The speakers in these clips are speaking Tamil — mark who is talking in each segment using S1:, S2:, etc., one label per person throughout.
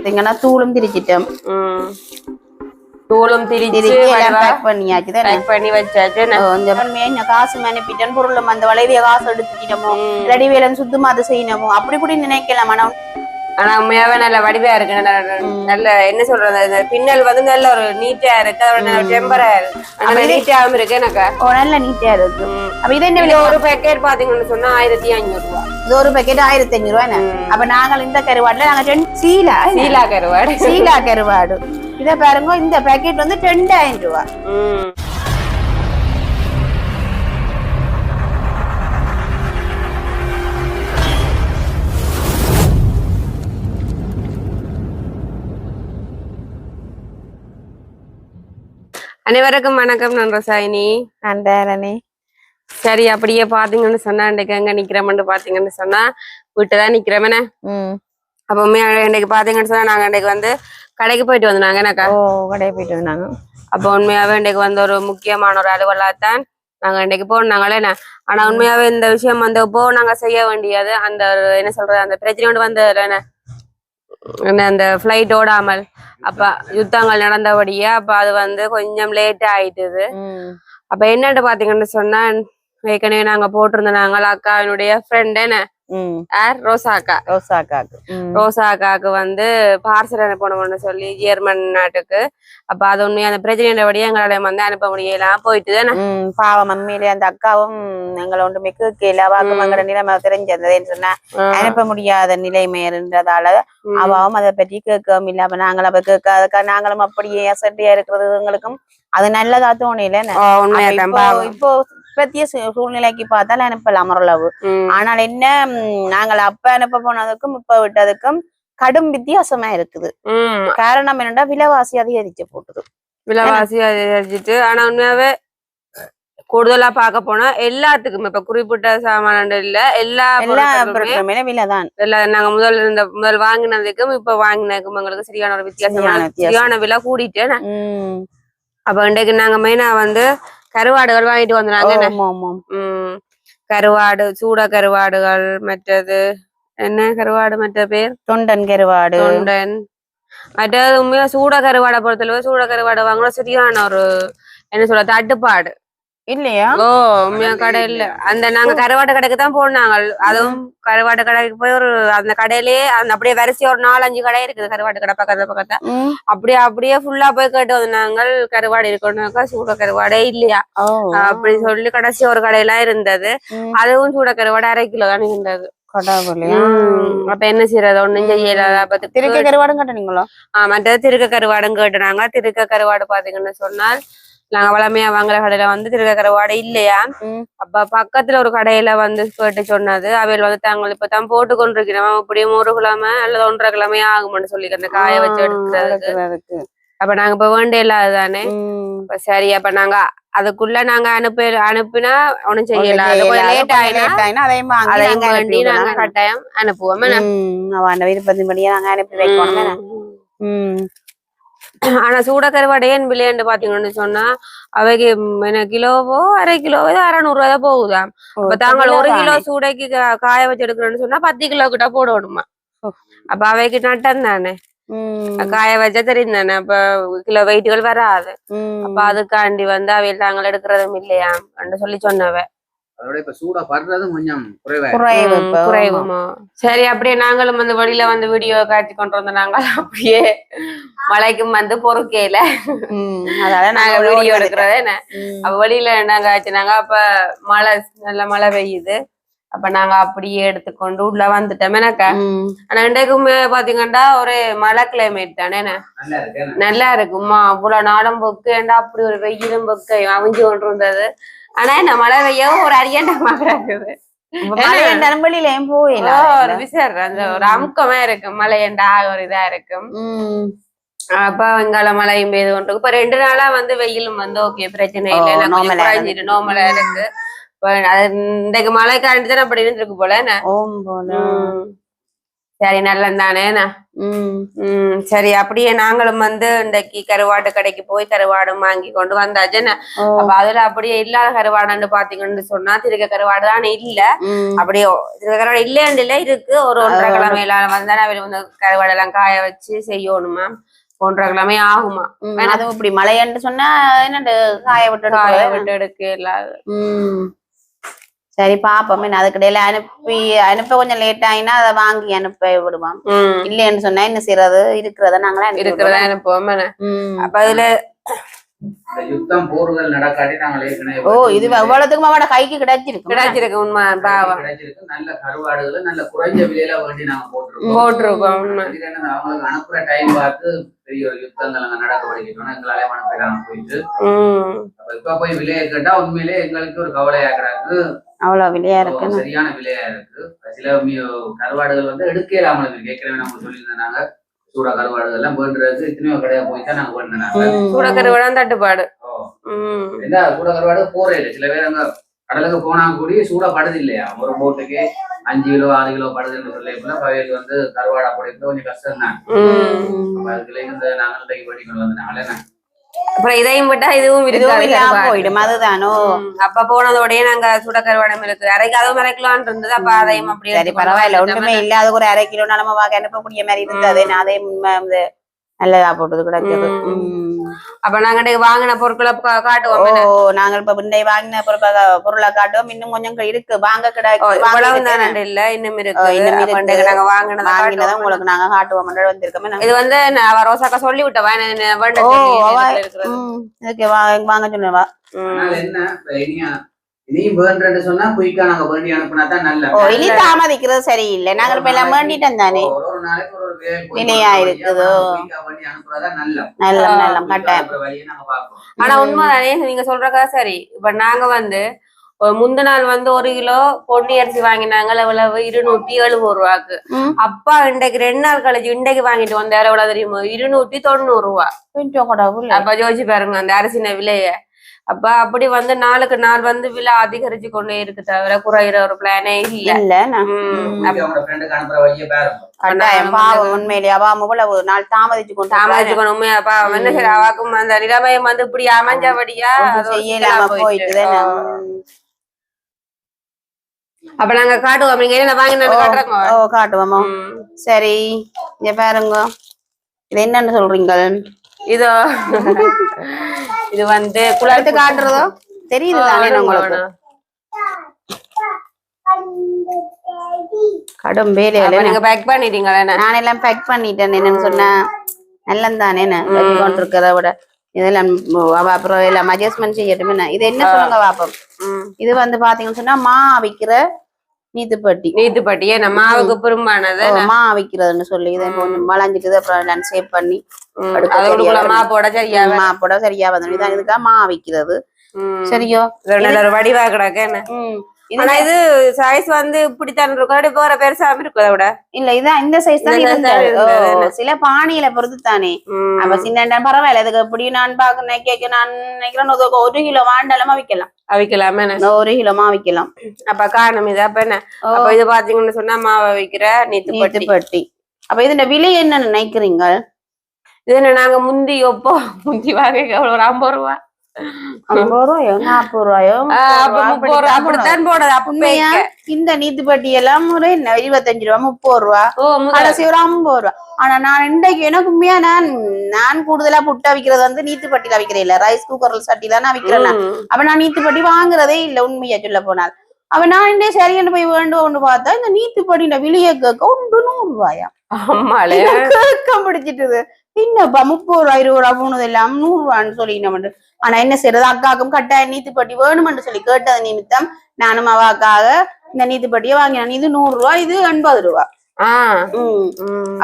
S1: பாத்தீங்கன்னா தூளும் திரிச்சிட்டோம்.
S2: தூளும் திரிச்சு
S1: பேக் பண்ணியாச்சு.
S2: பேக் பண்ணி வச்சாச்சு.
S1: காசு அனுப்பிட்டேன், பொருளும் அந்த வளைவிய காசு எடுத்துக்கிட்டோமோ ரெடி வேலை சுத்தமா அதை செய்யணுமோ அப்படி கூட நினைக்கலாம்.
S2: ஆனா உண்மையாவே நல்ல வடிவா இருக்கு. நல்ல என்ன சொல்றது, பின்னல் வந்து நல்ல ஒரு நீட்டா இருக்கு. அதோட டெம்பரா இருக்கு, நீட்டாவும் இருக்கு. எனக்கு
S1: நல்ல நீட்டா இருக்கு. அப்ப இது என்ன
S2: ஒரு பேக்கெட் பாத்தீங்கன்னு சொன்னா 1500 ரூபாய்.
S1: இது ஒரு பேக்கெட் 1500 ரூபாய். அப்ப நாங்கள் இந்த கருவாடுல நாங்க சீலா கருவாடு இத பாருங்க. இந்த பேக்கெட் வந்து 2000 ரூபாய்.
S2: அனைவருக்கும் வணக்கம். நான் ரசாயினி.
S1: நன்றாரணி.
S2: சரி, அப்படியே பாத்தீங்கன்னு சொன்னா இன்றைக்கு எங்க நிக்கிறோம்னு பாத்தீங்கன்னு சொன்னா வீட்டுதான் நிக்கிறோமே. அப்ப இன்றைக்கு பாத்தீங்கன்னு சொன்னா நாங்க இன்றைக்கு வந்து கடைக்கு போயிட்டு வந்தாங்க. எனக்கா
S1: கடைக்கு போயிட்டு வந்தாங்க.
S2: அப்ப உண்மையாவே இன்றைக்கு வந்து ஒரு முக்கியமான ஒரு அலுவலாத்தான் நாங்க இன்றைக்கு போனாங்களே. ஆனா உண்மையாவே இந்த விஷயம் வந்து நாங்க செய்ய வேண்டியது அந்த என்ன சொல்றது, அந்த பிரச்சனை வந்து அந்த ஃபிளைட் ஓடாமல் அப்ப யுத்தங்கள் நடந்தபடியே அப்ப அது வந்து கொஞ்சம் லேட் ஆயிட்டுது. அப்ப என்னன்னு பாத்தீங்கன்னு சொன்னா ஏற்கனவே நாங்க போட்டிருந்தோம், நாங்கள் அக்காவினுடைய ஃப்ரெண்ட் என்ன ரோசாக்காக்கு வந்து பார்சல் அனுப்பணும்னு சொல்லி ஜெர்மன் நாட்டுக்கு. அப்ப அது உண்மையா அந்த பிரச்சனையோடய எங்களால வந்து அனுப்ப முடியலாம் போயிட்டு தானே.
S1: பாவம் மம்மியில அந்த அக்காவும் எங்களை ஒன்றுமே கேட்கல. அவாக்கும் எங்களோட நிலைமை தெரிஞ்சதுன்னு சொன்னா அனுப்ப முடியாத நிலைமைன்றதால அவாவும் அதை பற்றி கேட்கவும் இல்லை. அப்ப நாங்கள் அப்ப கேட்காதக்கா நாங்களும் அப்படியே அசட்டியா இருக்கிறது எங்களுக்கும் அது நல்லதா தோணல. இப்போ பத்திய சூழ்நிலைக்கு பார்த்தால் அனுப்பலாம் ஓரளவு. ஆனால் என்ன, நாங்கள் அப்ப அனுப்ப போனதுக்கும் இப்ப விட்டதுக்கும் கடும் வித்தியாசமா இருக்குது. காரணம் என்னன்னா விலைவாசி அதிகரிச்சு போட்டுது.
S2: விலைவாசி அதிகரிச்சுட்டு ஆனா உண்மையாவே கூடுதலா பார்க்க போனா எல்லாத்துக்கும் இப்ப குறிப்பிட்ட சாமான இல்ல, எல்லா
S1: பொருட்களுமே விலைதான்.
S2: நாங்க முதல் வாங்கினதுக்கும் இப்ப வாங்கினதுக்கும் எங்களுக்கு சரியான ஒரு சரியான விலை கூடிட்டு. அப்ப இன்றைக்கு நாங்க மெயினா வந்து கருவாடுகள் வாங்கிட்டு வந்தாங்க. கருவாடு, சூட கருவாடுகள், மற்றது என்ன கருவாடு மற்ற பேர்
S1: தொண்டன் கருவாடு.
S2: மற்றது உண்மையா சூட கருவாடை பொறுத்தளவு சூட கருவாடை வாங்கினா சரியான ஒரு என்ன சொல்ற தட்டுப்பாடு
S1: இல்லையா.
S2: உண்மையா கடை இல்ல. அந்த நாங்க கருவாட்டு கடைக்கு தான் போனாங்க. அதுவும் கருவாட்டு கடைக்கு போய் ஒரு அந்த கடையிலேயே அந்த அப்படியே வரிசையா ஒரு 4-5 கடை இருக்குது கருவாட்டு கடை பக்கத்துல. அப்படியே ஃபுல்லா போய் கேட்டு வந்தாங்க கருவாடு இருக்கணும்னாக்கா சூட கருவாடே இல்லையா. அப்படி சொல்லி கடைசி ஒரு கடையெல்லாம் இருந்தது. அதுவும் சூட கருவாடு 1/2 கிலோ தான் இருந்தது. அப்ப என்ன செய்யறது, ஒண்ணும் செய்யல.
S1: திருக்க கருவாடும் கேட்டீங்களா?
S2: மற்றது திருக்க கருவாடும் கேட்டுனாங்க. திருக்க கருவாடு பாத்தீங்கன்னு சொன்னால் நாங்க வளமையா வாங்குற கடையில வந்து திருக்க கருவாடு இல்லையா. அப்ப பக்கத்துல ஒரு கடையில வந்து கேட்டு சொன்னது அவையில் வந்து தாங்கள் இப்பதான் போட்டு கொண்டிருக்கிறோம், அப்படியே 1 கிழமை அல்லது 1.5 கிழமை ஆகும்னு சொல்லிக்கிறேன் காய வச்சு எடுக்கிறதுக்கு. அப்ப நாங்க இப்ப வேண்டிய இல்லாததானே. சரி, அப்ப நாங்க அதுக்குள்ள நாங்க அனுப்பினா ஒண்ணும் செய்யல. லேட் ஆயினா அதையும் வேண்டி நாங்க கட்டாயம் அனுப்புவோம்.
S1: விருப்பத்தின்படியே நாங்க அனுப்பி வைக்கணும்.
S2: ஆனா சூட கருவாடையன் விளையாண்டு பாத்தீங்கன்னு சொன்னா அவைக்கு கிலோவோ 1/2 கிலோவோ 600 ரூபாய் போகுதாம். அப்ப தாங்கள் 1 கிலோ சூடைக்கு காய வச்சு எடுக்கிறோம்னு சொன்னா 10 கிலோ கிட்ட போடணுமா. அப்ப அவைக்கு நட்டம் தானே, காய வச்சா தெரியும் தானே. அப்ப கிலோ வெயிட்டுகள் வராது. அப்ப அதுக்காண்டி வந்து அவையில் தாங்கள் எடுக்கிறதும் இல்லையா சொல்லி சொன்னவ. குறைவுமா. சரி, அப்படியே நாங்களும் வந்து வெளியில வந்து வீடியோ காட்சி கொண்டு வந்த நாங்கள் அப்படியே மழைக்கும் வந்து பொறுக்கையில நாங்க வீடியோ எடுக்கிறத என்ன அப்ப வெளியில நாங்க ஆச்சுனாங்க. அப்ப நல்ல மழை பெய்யுது. அப்ப நாங்க அப்படியே எடுத்துக்கொண்டு உள்ள வந்துட்டோம் எனக்கா. ஆனா இன்றைக்குமே பாத்தீங்கன்னா ஒரு மழை கிளைமேட் தானே, நல்லா இருக்குமா. அவ்வளவு நாளும் பொக்கு ஏண்டா அப்படி ஒரு வெயிலும் பொக்கையும் அவிஞ்சு கொண்டு இருந்தது. ஆனா என்ன மழை பெய்யவும் ஒரு அரியண்டமாக இருக்குது. ஒரு விசார் அந்த ஒரு அமுக்கமா இருக்கும் மழையண்டா ஒரு இதா இருக்கும். அப்ப வெங்கால மழையும் பெய்து கொண்டு இப்ப 2 நாளா வந்து வெயிலும் வந்து ஓகே பிரச்சனை இல்லை, நார்மலா இருக்கு. இன்றைக்கு மழை காண்டி தான் அப்படி இருந்திருக்கு போல. சரி நல்லதானே. சரி அப்படியே நாங்களும் வந்து இன்றைக்கு கருவாட்டு கடைக்கு போய் கருவாடு வாங்கி கொண்டு வந்தாச்சுன்னு. அப்ப அதுல அப்படியே இல்லாத கருவாடுன்னு பாத்தீங்கன்னு சொன்னா திருக்க கருவாடு தான் இல்ல. அப்படியே திருக்க கருவாடு இல்லைன்னு இருக்கு. ஒரு 1.5 கிழமையில வந்தா வந்து கருவாடு எல்லாம் காய வச்சு செய்யணுமா. 1.5 கிழமை ஆகுமா.
S1: அதுவும் இப்படி மழைன்னு சொன்னா என்ன காய விட்டு
S2: எடுக்க இல்லாத.
S1: சரி பாப்போம். அதுக்கிடையில அனுப்ப கொஞ்சம் லேட் ஆயினா அதை வாங்கி அனுப்ப விடுவான். இல்லைன்னு சொன்னா என்ன செய்யறது இருக்கிறத நாங்களா
S2: அனுப்புவோம். அப்ப அதுல
S3: யுத்தம் போர்கள் நடக்காட்டி நாங்கள்
S1: இது எவ்வளவுக்கும் அவட கைக்கு
S2: கிடைச்சிருக்கு உண்மை
S3: கிடைச்சிருக்கு. நல்ல கருவாடுகளை நல்ல குறைஞ்ச விலையில வேண்டி நாங்க போட்டிருக்கோம். அவங்களுக்கு அனுப்புற டைம் பார்த்து பெரிய ஒரு யுத்தங்கள் அங்க நடக்கப்படுகிறோம். எங்களாலே மனப்பெறாம போயிட்டு இப்ப போய் விலையை கேட்டா உண்மையிலே எங்களுக்கு ஒரு கவலையாக்குறாங்க.
S1: அவ்வளவு விலையா இருக்கு.
S3: சரியான விலையா இருக்கு. சில கருவாடுகள் வந்து எடுக்கலாமல் இருக்கு. ஏற்கனவே நம்ம சொல்லியிருந்தாங்க சூட கருவாடுகள் எல்லாம் வேண்டுறது எத்தனையோ கடையா போய்தான் நாங்க வேண்டினாங்க.
S2: சூட கருவாடு தட்டுப்பாடு.
S3: என்ன சூட கருவாடு போறே இல்லை. சில பேர் அங்க கடலுக்கு போனா கூடி சூடப்படுது இல்லையா. ஒரு போட்டுக்கு 5 கிலோ 6 கிலோ படுதுன்னு சொல்லிப்போல பவையில் வந்து கருவாடா போடுறது கொஞ்சம் கஷ்டம் தான். அதுல இருந்து நாங்கள் பண்ணி கொண்டு வந்தனால
S2: அப்புறம் இதையும் விட்டா இதுவும்
S1: போயிடும். அதுதானோ
S2: அப்ப போனதோடய நாங்க சுட கருவாடம் இருக்கு அதுவும் 1/2 கிலோன்னு இருந்தது. அப்ப அதையும் அப்படியே
S1: பரவாயில்ல ஒன்றுமே இல்ல. அது ஒரு 1/2 கிலோ நம்ம அனுப்பக்கூடிய மாதிரி இருந்தது. அதையும் நல்லதா போட்டது கிடைச்சது.
S2: அப்ப நாங்க வாங்கின பொருட்களை காட்டுவோம்.
S1: நாங்க இப்ப வாங்கின பொருளை காட்டுவோம். இன்னும் கொஞ்சம் இருக்கு வாங்க
S2: கிடையாது இல்ல இன்னும் இருக்கு. நாங்க வாங்கினதான்
S1: உங்களுக்கு நாங்க காட்டுவோம். வந்திருக்கோம்.
S2: இது வந்து ரோசாக்கா சொல்லி விட்டவா
S1: வாங்க சொன்னவா.
S3: இனியும் வேண்டன்னு சொன்னா குயிக்கா நாங்க வேண்டி அனுப்புனாதான் நல்ல.
S1: இனி தாமதிக்கிறது சரியில்லை. நாங்க இப்ப எல்லாம் வேண்டிட்டோம் தானே.
S3: ஒரு நாளைக்கு ஒரு
S1: விலையா இருக்குதோ நல்ல கட்டாயம்.
S2: ஆனா உண்மைதானே நீங்க சொல்றதா சரி. இப்ப நாங்க வந்து முந்த நாள் வந்து 1 கிலோ பொன்னி அரிசி வாங்கினாங்க. எவ்வளவு 270 ரூபாய்க்கு. அப்பா இன்றைக்கு 2 நாள் கழிச்சு இன்றைக்கு வாங்கிட்டு வந்த எவ்வளவு தெரியுமா 290 ரூபா. அப்ப யோசிச்சு பாருங்க அந்த அரிசின விலைய. அப்ப அப்படி வந்து நாளுக்கு நாள் வந்து விலை அதிகரிச்சு கொண்டே இருக்கு தவிர குறையிற ஒரு பிளானே இல்ல.
S1: உண்மையிலேயே அவ்வளவு நாள் தாமதிச்சு
S2: உண்மையாப்பா என்ன சரி அவாக்கும் அந்த நிலைமையம் வந்து இப்படி அமைஞ்சபடியா
S1: செய்யலாம போயிட்டு.
S2: அப்ப நாங்க காட்டுவோம். நீங்க வாங்கி
S1: காட்டுவோமோ. சரி இங்க பாருங்க. இது என்னன்னு சொல்றீங்க?
S2: இதோ இது வந்து குளத்து காட்டுறதோ
S1: தெரியுது தானே உங்களுக்கு. கடும் வேலையில
S2: நீங்க பேக் பண்ணிட்டீங்களா?
S1: நான் எல்லாம் பேக் பண்ணிட்டேன். என்னன்னு சொன்னா நல்லந்தானே கொண்டிருக்கிறத விட இதெல்லாம் அப்புறம் எல்லாம் அட்ஜஸ்ட்மெண்ட் செய்யட்டும். இது என்ன சொல்லுங்க பாப்போம். இது வந்து பாத்தீங்கன்னு சொன்னா மா விக்கிற நீத்துப்பட்டி
S2: ஏன்னா மாவுக்கு பெரும்பானது
S1: மா விக்கிறதுன்னு சொல்லி இதை கொஞ்சம் வளைஞ்சிட்டு அப்புறம் நான் சேவ் பண்ணி
S2: மாப்போட
S1: சரியா வந்து இதான் இதுக்காக மா விக்கிறது. சரியோ
S2: வடிவா கிடக்கு. ஆனா இது சைஸ் வந்து இப்படித்தான் இருக்கும். போற பெருசாம இருக்கும். விட இல்ல
S1: இதான் இந்த சைஸ் தான். சில பானையில பொறுத்து தானே. அப்ப சின்ன பரவாயில்ல. இதுக்கு எப்படி நான் நான் நினைக்கிறேன் 1 கிலோ வாண்டலமா விக்கலாம்.
S2: அவிக்கலாமே
S1: 1 கிலோமா விக்கலாம்.
S2: அப்ப காரணம் இது. அப்ப என்ன அப்ப இது பாத்தீங்கன்னு சொன்னா மாவை விக்கிற நீத்துப்பட்டி.
S1: அப்ப இதுல விலை என்ன நினைக்கிறீங்க?
S2: இது என்ன நாங்க முந்தி வாங்க எவ்வளவு ஒரு 50 ரூபா
S1: 50 ரூபாயோ 40 ரூபாயோ
S2: அப்படித்தான் போனது.
S1: உண்மையா இந்த நீத்துப்பட்டி எல்லாம் ஒரு 25 ரூபா 30 ரூபா கடைசி ஒரு 50 ரூபா. ஆனா நான் இன்றைக்கு எனக்கு உண்மையா நான் கூடுதலா புட்டா விக்கிறது வந்து நீத்துப்பட்டியில விக்கிறேன் இல்ல. ரைஸ் குக்கர் சட்டில நான் விக்கிறேன். அப்ப நான் நீத்துப்பட்டி வாங்குறதே இல்ல உண்மையா சொல்ல போனால். அவ நான் இந்த சரியான போய் வேண்டும் பார்த்தா இந்த நீத்துப்படின விலைய கேட்க 100 ரூபாயா கேட்க பிடிச்சிட்டுது. என்னப்பா 30 ரூபா 20 ரூபா போனது எல்லாம் 100 ரூபான்னு சொல்லி நம்ம. ஆனா என்ன செய்யறது அக்காக்கும் கட்டாயம் நீத்துப்பட்டி வேணும்னு சொல்லி கேட்டது நிமித்தம் நானும் அவாக்காக இந்த நீத்துப்பட்டியை வாங்கினேன். இது 100 ரூபா இது 80 ரூபா.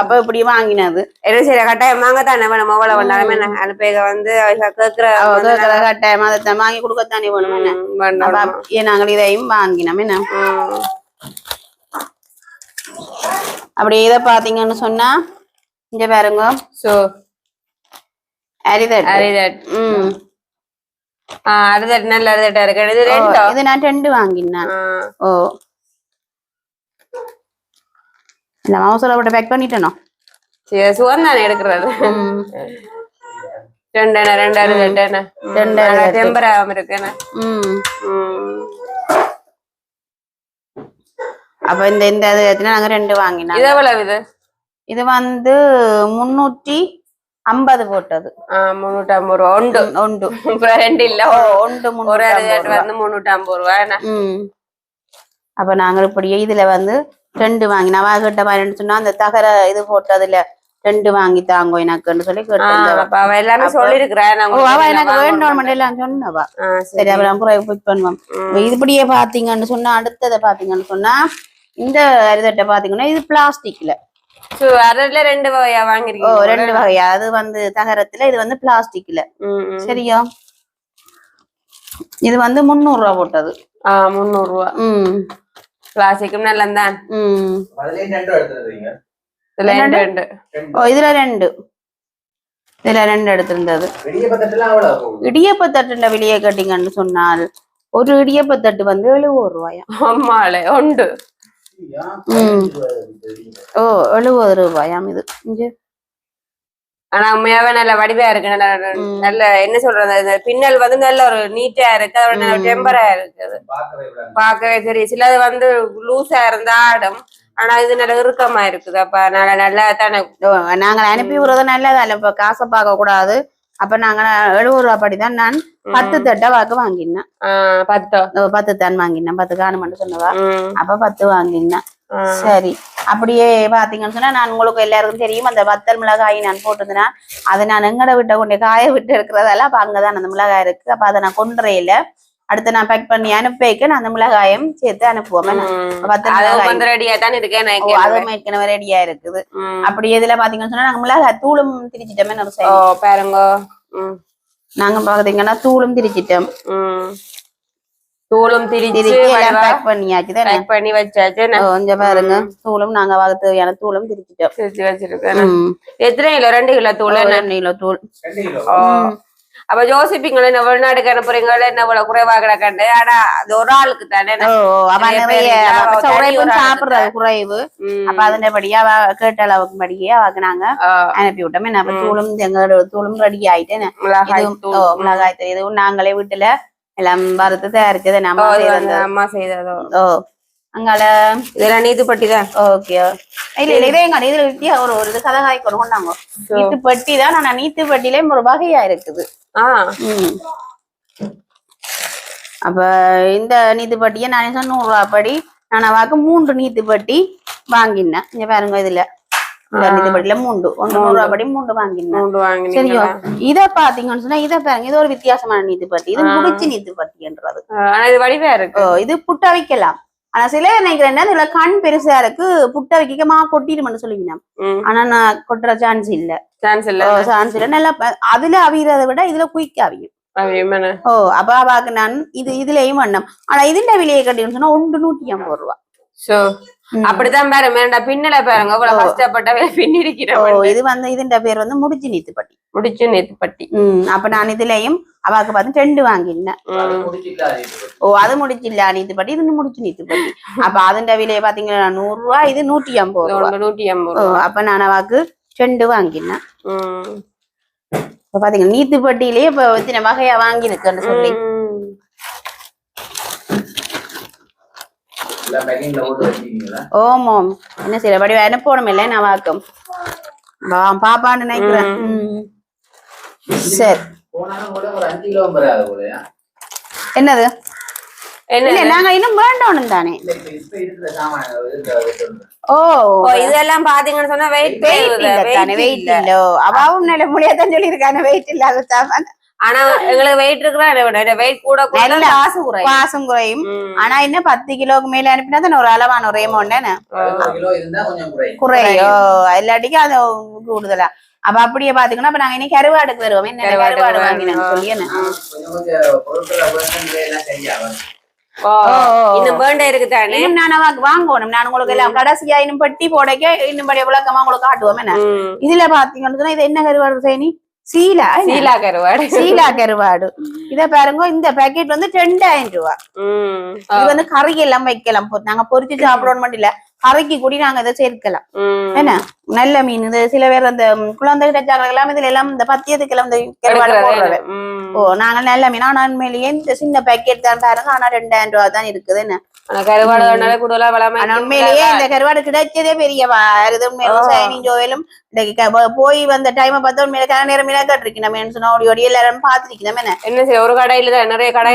S1: அப்ப இப்படி வாங்கினது
S2: சரி கட்டாயம் வாங்கத்தானே வேணும். அனுப்பேக வந்து
S1: கேட்கிற கட்டாயம் அதை வாங்கி கொடுக்கத்தானே வேணும். என்ன நாங்கள் இதையும் வாங்கினோம். என்ன அப்படி இதை பாத்தீங்கன்னு சொன்னா இங்க பாருங்க. அரிதட்
S2: நல்ல அரிதட்டா இருக்கு. இது
S1: நான் 2 வாங்கினேன். இந்த மவுசல போட்டு பேக் பண்ணிட்டேனோ
S2: சரி சுகம் தானே எடுக்கிறது ரெண்டாயிரம் டெம்பராம இருக்குன்னு
S1: அப்ப இந்த இந்த நாங்க 2 வாங்கினோம்.
S2: இது எவ்வளவு இது?
S1: இது வந்து 350 போட்டது.
S2: 350 ரூபா உண்டு
S1: உண்டு.
S2: ரெண்டு இல்ல
S1: உண்டு.
S2: ஒரு வந்து 350 ரூபா.
S1: அப்ப நாங்க இப்படியே இதுல வந்து 2 வாங்கி நவாகிட்ட மாதிரி சொன்னா அந்த தகர இது போட்டதுல 2 வாங்கி தாங்கோ எனக்குன்னு சொல்லி
S2: கேட்டு எல்லாமே சொல்லிருக்கிறேன்.
S1: எனக்கு வேண்டாம் எல்லாம் சொன்னவா. சரி அப்புறம் புக் பண்ணுவோம். இதுபடியே பாத்தீங்கன்னு சொன்னா அடுத்ததை பாத்தீங்கன்னு சொன்னா இந்த அரிதட்டை பாத்தீங்கன்னா இது பிளாஸ்டிக்ல
S2: 2 வகையா வாங்கிருக்கீங்க.
S1: 2 வகையா. அது வந்து தகரத்துல இது வந்து பிளாஸ்டிக்ல. சரியா இது வந்து 300 ரூபா போட்டது.
S2: 300 ரூபா. பிளாஸ்டிக்கும் நல்லதான்.
S1: இதுல 2 எடுத்திருந்தது. இடியப்பத்தட்டு வெளியே கட்டிங்கன்னு சொன்னால் ஒரு இடியப்பத்தட்டு வந்து 70 ரூபாயா.
S2: ஆமாலே உண்டு.
S1: 70 ரூபாயாம் இது.
S2: ஆனா உண்மையாவே நல்ல வடிவா இருக்கு. நல்ல என்ன சொல்றது பின்னல் வந்து நல்ல ஒரு நீட்டா இருக்கு. அதோட டெம்பரா இருக்குது பாக்கவே சரி. சிலது வந்து லூஸா இருந்தா ஆடும். ஆனா இது நல்ல இறுக்கமா இருக்குது. அப்ப நல்லா தானே
S1: நாங்க அனுப்பி விடுறது நல்லதா இல்ல. இப்ப காசை பார்க்க கூடாது. அப்ப நாங்க 70 ரூபா படிதான் நான் 10 தட்டை வாக்கு வாங்கினேன். 10 தான் வாங்கினேன். 10 காணுமென்னு சொன்னவா. அப்ப 10 வாங்கினேன். சரி அப்படியே பாத்தீங்கன்னு சொன்னா நான் உங்களுக்கு எல்லாருக்கும் தெரியும் அந்த வத்தல் மிளகாய் நான் போட்டிருந்தேன்னா அதை நான் எங்கட விட்ட கொண்டே காய விட்டு எடுக்கிறதால அப்ப அங்கதான் அந்த மிளகாய் இருக்கு. அப்ப அதை நான் கொண்டுறையில அடுத்து நான் பேக் பண்ணி அனுப்பிக்க நான் அந்த மிளகாயம் சேர்த்து அனுப்புவோம்.
S2: அதுவும்
S1: ஏற்கனவே ரெடியா இருக்குது. அப்படி எதுல பாத்தீங்கன்னு சொன்னா நாங்க மிளகாய் தூளும் திரிச்சிட்டோமே
S2: பாருங்க.
S1: நாங்க பாத்தீங்கன்னா தூளும் திரிச்சிட்டோம்.
S2: தூளும் திரிச்சு
S1: பேக் பண்ணியாச்சு.
S2: பேக் பண்ணி வச்சாச்சு.
S1: கொஞ்சம் பாருங்க தூளும் நாங்க தேவையான தூளும் திரிச்சிட்டோம்.
S2: திரிச்சு வச்சிருக்கேன். எத்தனை கிலோ? 2 கிலோ தூள்.
S1: 2 கிலோ தூள்.
S2: அப்ப யோசிப்பீங்களா என்ன வெளிநாட்டுக்கு அனுப்புறீங்களா என்ன இவ்வளவு குறைவா கிடக்கண்டு. ஆனா அது ஒரு ஆளுக்கு தானே
S1: சாப்பிடுறது குறைவு. அப்ப அதன்படியா கேட்ட அளவுக்கு படியே அவக்கு நாங்க அனுப்பி விட்டோம். என்ன தூளும் எங்களோட தூளும் ரெடி ஆயிட்டேன். மிளகாய் இதுவும் நாங்களே வீட்டுல எல்லாம் வறுத்து தயாரிச்சது
S2: அம்மா செய்ததோ.
S1: அங்கால
S2: இதெல்லாம் நீத்துப்பட்டிதான்.
S1: ஓகே இல்ல இல்ல இதே எங்க இதுல ஒரு இது கதகாய் கொண்டாங்க. நீத்துப்பட்டி தான். ஆனா நீத்துப்பட்டிலே ஒரு வகையா இருக்குது. அப்ப இந்த நீத்துப்பட்டியை நான் 100 ரூபா படி நான் அவாக்கு 3 நீத்துப்பட்டி வாங்கினேன். இங்க பாருங்க இதுல நீத்துப்பட்டியில 3 100 ரூபா படி 3 வாங்கினேன். சரியோ இத பாத்தீங்கன்னு சொன்னா இத பாருங்க இது ஒரு வித்தியாசமான நீத்துப்பட்டி. இது முடிச்சு நீத்துப்பட்டின்றது.
S2: வடிவா இருக்கு.
S1: இது புட்ட வைக்கலாம். ஆனா சில நினைக்கிறேன் இதுல கண் பெருசா இருக்கு புட்ட வைக்கமா கொட்டிடுமென்னு சொல்லிவினேன். ஆனா நான் கொட்டுற சான்ஸ் இல்ல. சான்ஸ் இல்ல. நல்லா அதுல அவியறதை விட இதுல குயிக் அவியும். அப்ப அவாக்கு நான் இதுலயும் வண்ணம். ஆனா இதுல விலையை கட்டின்னு சொன்னா 150 ரூபா.
S2: அப்படித்தான் பாரு வேண்டா பின்னல பாருங்க இவ்வளவு கஷ்டப்பட்டவே பின்னிருக்கிறோம்.
S1: இது வந்து இதுன்ற பேர் வந்து முடிச்சு நீத்துப்பட்டி.
S2: முடிச்சு நீத்துப்பட்டி.
S1: அப்ப நான் இதுலயும் அவாக்கு பார்த்து 2 வாங்கினேன். அது முடிச்சில்ல நீத்துப்பட்டி இது முடிச்சு நீத்துப்பட்டி. அப்ப அதுன்ற விலையை பாத்தீங்கன்னா 100 ரூபா இது 150 ரூபா.
S2: 150.
S1: அப்ப நான் அவாக்கு 2 வாங்கினேன். இப்ப பாத்தீங்கன்னா நீத்துப்பட்டியிலேயே இப்ப எத்தனை வகையா வாங்கிருக்கேன்னு சொல்லி ஓமோம் என்ன செய்ய படி அனுப்பணும் இல்லை நான் வாக்கம் பாப்பான்னு நினைக்கிறேன். சரி என்னது நாங்க இன்னும் வேண்டணும் தானே.
S2: இதெல்லாம் பாத்தீங்கன்னு சொன்னா வெயிட்
S1: இல்ல அவாவும் நில முடியாதான் சொல்லி இருக்காங்க வெயிட் இல்லாத சாமான்.
S2: ஆனா எங்களுக்கு வெயிட் இருக்கிற வெயிட் கூட
S1: காசும் குறையும். ஆனா இன்னும் 10 கிலோக்கு மேல அனுப்பினா தானே ஒரு அளவான ஒரு அமௌண்ட் குறையோ இல்லாட்டிக்கு அது கூடுதலா. அப்ப அப்படியே பாத்தீங்கன்னா அப்ப நாங்க இன்னைக்கு கருவாடுக்கு வருவோம். என்ன கருவாடு வாங்கினாங்க சொல்லி வாங்கணும். நான் உங்களுக்கு எல்லாம் கடைசியா இன்னும் பட்டி போடைக்க இன்னும் படி விளக்கமா உங்களுக்கு காட்டுவோம். என்ன இதுல பாத்தீங்கன்னா இது என்ன கருவாடு செய்யணி சீலா
S2: சீலா கருவாடு
S1: சீலா கருவாடு இத பாருங்க இந்த பேக்கெட் வந்து 2000 ரூபாய் இது வந்து கறி எல்லாம் வைக்கலாம் நாங்க பொரிச்சு சாப்பிடணும் மட்டும் இல்ல கறிக்கு கூடி நாங்க இதை சேர்க்கலாம் என்ன நல்ல மீன் இது சில பேர் அந்த குழந்தை கிடைச்சாங்க எல்லாம் இதுல எல்லாம் இந்த பத்தியத்துக்கு எல்லாம் இந்த கருவாடு போடுறது ஓ நாங்க நல்ல மீன் ஆனா உண்மையிலேயே இந்த சின்ன பேக்கெட் தான் பாருங்க ஆனா 2000 ரூபாய் தான் இருக்குது என்ன
S2: கருவாடு கூடுதலா வளமா
S1: உண்மையிலேயே இந்த கருவாடு கிடைச்சதே பெரிய விவசாயம் ஜோயிலும் போய் வந்த டைம் பார்த்தா உண்மையில நேரம் கேட்டிருக்கேன் நம்ம சொன்னா ஓடி ஓடி எல்லாரும் பாத்துருக்கணும்
S2: என்ன சரி ஒரு கடையில தான் நிறைய கடை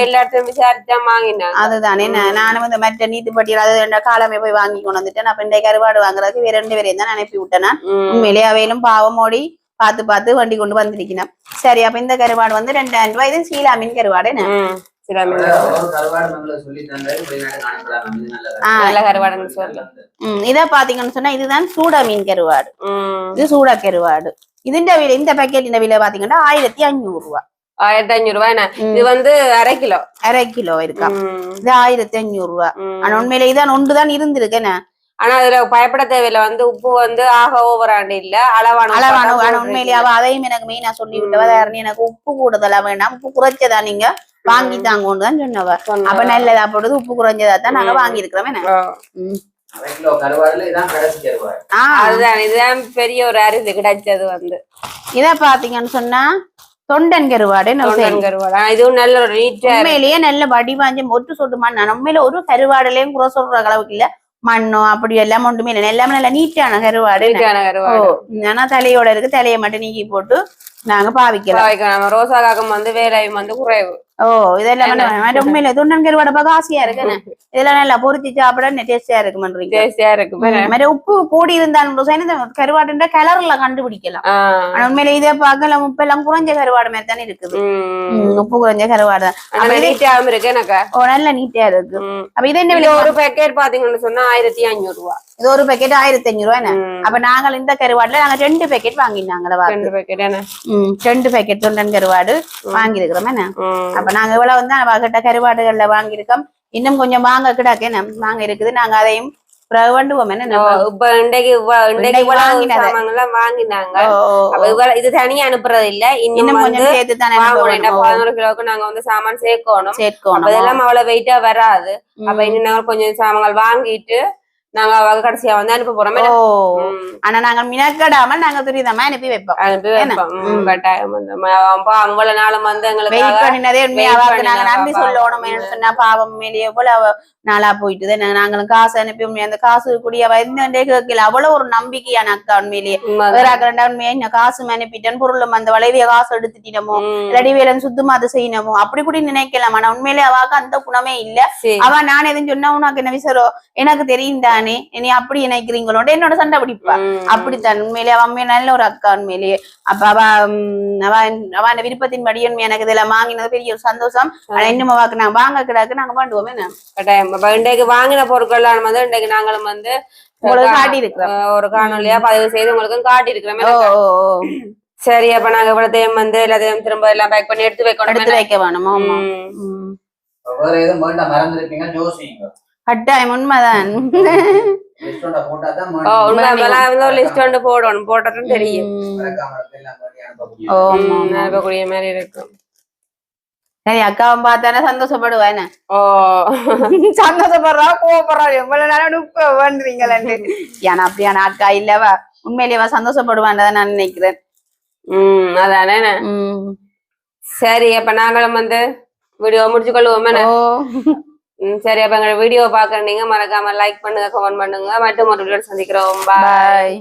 S2: எல்லா இடத்தையும் விசாரிச்சா வாங்கினேன்
S1: அதுதானே நானும் வந்து மற்ற நீதிப்பட்டியல் அது காலமே போய் வாங்கி கொண்டு வந்துட்டேன் அப்ப இந்த கருவாடு வாங்குறதுக்கு வேற 2 பேரையும் தான் அனுப்பி விட்டேன் உண்மையிலேயே அவையிலும் பாவம் ஓடி பார்த்து வண்டி கொண்டு வந்திருக்கணும் சரி அப்ப இந்த கருவாடு வந்து 2000 ரூபாய் இது சீலா மீன் கருவாடு இத பாத்தீங்கன்னு சொன்னா இதுதான் சூடா மீன் கருவாடு இது சூடா கருவாடு இந்த பேக்கெட் விலை பாத்தீங்கன்னா 1500 ரூபாய்
S2: 1500 ரூபாய் இது வந்து அரை கிலோ இருக்கா
S1: இது 1500 ரூபாய் ஆனா உண்மையில இதான் ஒன்றுதான் இருந்திருக்கேன்
S2: ஆனா அதுல பயப்பட தேவையில்ல வந்து உப்பு வந்து ஆக ஓவராண்டு இல்ல அளவான
S1: உண்மையிலேயே அதையும் எனக்கு மெயினா சொல்லி விட்டவ எனக்கு உப்பு கூடுதலா வேண்டாம் உப்பு குறைச்சதா நீங்க வாங்கி தாங்கன்னு தான் சொன்னவ அப்ப நல்லதா போடுது உப்பு குறைஞ்சதா தான் நாங்க வாங்கி இருக்கிறோம்
S2: அதுதான் இதுதான் பெரிய ஒரு அரிசி கிடைச்சது வந்து
S1: இத பாத்தீங்கன்னு சொன்னா தொண்டன் கருவாடு
S2: இதுவும் நல்ல ஒரு
S1: உண்மையிலேயே நல்ல வடிவாஞ்சம் ஒட்டு சொட்டு மண் உண்மையில ஒரு கருவாடுலயும் குறை சொல்ற அளவுக்கு இல்ல மண்ணோ அப்படி எல்லாம் ஒன்றுமே இல்லை எல்லாமே நல்லா நீட்டான கருவாடு ஆனா தலையோட இருக்கு தலையை மட்டும் நீக்கி போட்டு நாங்க பாவிக்கலாம்
S2: ரோசா காக்கம் வந்து வேலையும் வந்து குறைவு
S1: ஓ இதெல்லாம் உண்மையில துண்டன் கருவாடை பார்க்க ஆசையா இருக்கு இதெல்லாம் நல்லா பொரிச்சு சாப்பிட டேஸ்டியா இருக்கு உப்பு கூடி இருந்தாலும் கருவாடுன்ற கலர்ல கண்டுபிடிக்கலாம் ஆனா உண்மையில இதை பார்க்கல உப்பு எல்லாம் குறைஞ்ச கருவாடு மாதிரி தானே இருக்குது உப்பு குறைஞ்ச கருவாடு
S2: இருக்கு எனக்கு
S1: ஓ நல்ல நீட்டா இருக்கு அப்ப இது என்ன
S2: ஒரு பேக்கெட் பாத்தீங்கன்னு சொன்னா 1500 ரூபாய்
S1: இது ஒரு பேக்கெட் 1500 ரூபாய் அப்ப நாங்கள் இந்த கருவாடுல நாங்க 2 பேக்கெட் வாங்கினாங்க 2 பேக்கெட் தொண்டன் கருவாடு வாங்கி இருக்கிறோம் என்ன அப்ப நாங்க இவ்வளவு வந்து அவகிட்ட கருவாடுகள்ல வாங்கியிருக்கோம் இன்னும் கொஞ்சம் வாங்க கிடாக்க வாங்க இருக்குது நாங்க அதையும்
S2: இது தனியா அனுப்புறது இல்ல இன்னும் கொஞ்சம் சேர்த்து 11 கிலோக்கு நாங்க வந்து சாமான் சேர்க்கணும் அதெல்லாம் அவ்வளவு வெயிட்டா வராது அப்ப இன்னும் கொஞ்சம் சாமான்கள் வாங்கிட்டு நாங்க கடைசியா வந்து அனுப்ப போறோம்
S1: ஆனா நாங்க மினக்கடாமல் நாங்க துரிதமா அனுப்பி வைப்போம்
S2: கட்டாயம் அவ்வளவு நாளும் வந்து
S1: எங்களுக்கு நாங்க நன்றி சொல்லணும் சொன்னா பாவம் மேலேயே போல நாளா போயிட்டு நாங்களும் காசு அனுப்பி உண்மையா அந்த காசு கூடிய வந்தே கேட்கல அவ்வளவு ஒரு நம்பிக்கையான அக்கா உண்மையிலேயே உண்மையா இன்னும் காசு அனுப்பிட்டேன் பொருளும் அந்த வளைவிய காசு எடுத்துட்டோமோ இல்லாடி வேலை சுத்தமா அதை செய்யணுமோ அப்படி கூட நினைக்கலாம் ஆனா உண்மையிலே அவாக்கு அந்த குணமே இல்ல அவ நான் எதுவும் சொன்னா உனக்கு என்ன விசரோ எனக்கு தெரியும் தானே நீ அப்படி நினைக்கிறீங்களோட என்னோட சண்டை பிடிப்பா அப்படித்தான் உண்மையிலேயே அவன் நல்ல ஒரு அக்கா உண்மையிலேயே அப்ப அவ விருப்பத்தின் படி உண்மை எனக்கு இதெல்லாம் வாங்கினது பெரிய ஒரு சந்தோஷம் ஆனா இன்னும் அவாக்கு நான் வாங்க கிடாக்கு நாங்க பண்ணுவோமே
S2: கட்டாயம் இன்றைக்கு வாங்கின பொருட்கள் வந்து இன்றைக்கு நாங்களும் வந்து
S1: உங்களுக்கு காட்டி இருக்கிறோம்
S2: ஒரு காணொலியா பதிவு செய்து உங்களுக்கு காட்டி இருக்கிறோம் சரி அப்ப நாங்க இவ்வளத்தையும் வந்து எல்லாத்தையும் திரும்ப எல்லாம் பேக் பண்ணி எடுத்து
S1: வைக்க வேணுமா கட்டாயம் உண்மைதான்
S2: லிஸ்ட் ஒன்று போடணும் போட்டதும் தெரியும் அனுப்பக்கூடிய மாதிரி இருக்கும்
S1: சரி அக்காவும் பார்த்தானே சந்தோஷப்படுவேன் சந்தோஷப்படுறா கோவப்படுறா எவ்வளவு நேரம் வேண்டுறீங்களே ஏன்னா அப்படியான அக்கா இல்லவா உண்மையிலேயவா சந்தோஷப்படுவான் நான் நினைக்கிறேன்
S2: அதானே சரி அப்ப நாங்களும் வந்து வீடியோ முடிச்சு கொள்வோமே சரி அப்ப எங்க வீடியோ பாக்குறீங்க மறக்காம லைக் பண்ணுங்க கமெண்ட் பண்ணுங்க மற்றும் ஒரு வீடியோ சந்திக்கிறோம் பாய்.